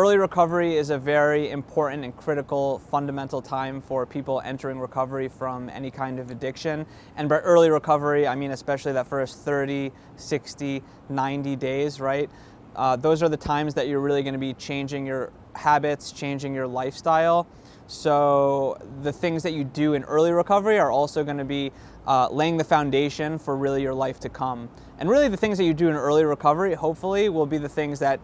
Early recovery is a very important and critical fundamental time for people entering recovery from any kind of addiction. And by early recovery, I mean especially that first 30, 60, 90 days, right? Those are the times that you're really going to be changing your habits, changing your lifestyle. So the things that you do in early recovery are also going to be laying the foundation for really your life to come. And really the things that you do in early recovery, hopefully, will be the things that,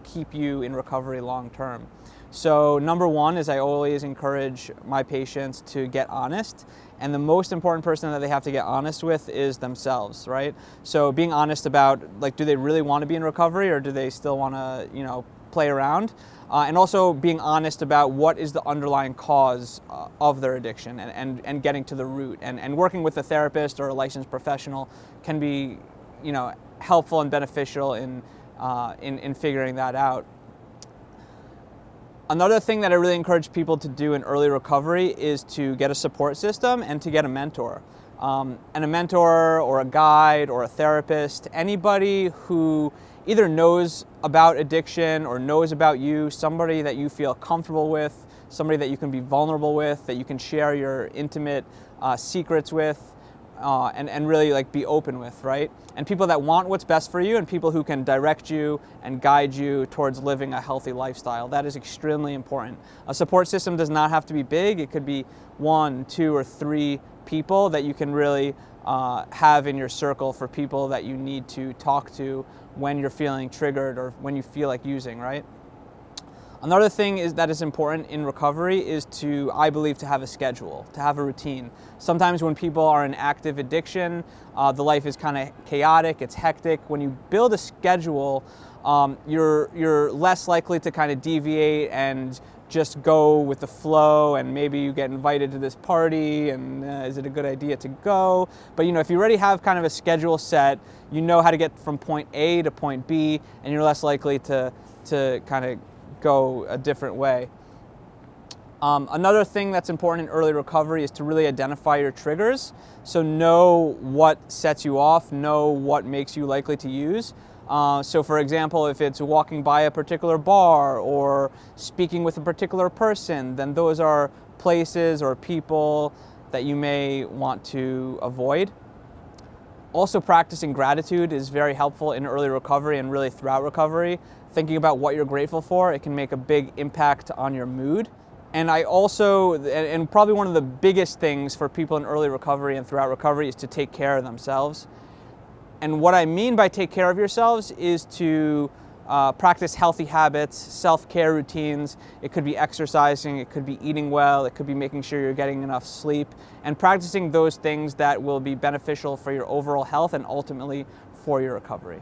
keep you in recovery long term. So number one is I always encourage my patients to get honest. And the most important person that they have to get honest with is themselves, right? So being honest about, do they really want to be in recovery, or do they still want to, play around? And also being honest about what is the underlying cause of their addiction, and getting to the root. And working with a therapist or a licensed professional can be, helpful and beneficial in figuring that out. Another thing that I really encourage people to do in early recovery is to get a support system and to get a mentor. And a mentor or a guide or a therapist, anybody who either knows about addiction or knows about you, somebody that you feel comfortable with, somebody that you can be vulnerable with, that you can share your intimate secrets with, and really be open with, right? And people that want what's best for you, and people who can direct you and guide you towards living a healthy lifestyle. That is extremely important. A support system does not have to be big. It could be 1, 2, or 3 people that you can really have in your circle for people that you need to talk to when you're feeling triggered or when you feel like using, right? Another thing that is important in recovery is I believe, to have a schedule, to have a routine. Sometimes when people are in active addiction, the life is kind of chaotic, it's hectic. When you build a schedule, you're less likely to kind of deviate and just go with the flow, and maybe you get invited to this party, and is it a good idea to go? But if you already have kind of a schedule set, you know how to get from point A to point B, and you're less likely to kind of go a different way. Another thing that's important in early recovery is to really identify your triggers. So know what sets you off, know what makes you likely to use. So for example, if it's walking by a particular bar or speaking with a particular person, then those are places or people that you may want to avoid. Also, practicing gratitude is very helpful in early recovery and really throughout recovery. Thinking about what you're grateful for, it can make a big impact on your mood. And I also, and probably one of the biggest things for people in early recovery and throughout recovery, is to take care of themselves. And what I mean by take care of yourselves is to practice healthy habits, self-care routines. It could be exercising, it could be eating well, it could be making sure you're getting enough sleep, and practicing those things that will be beneficial for your overall health and ultimately for your recovery.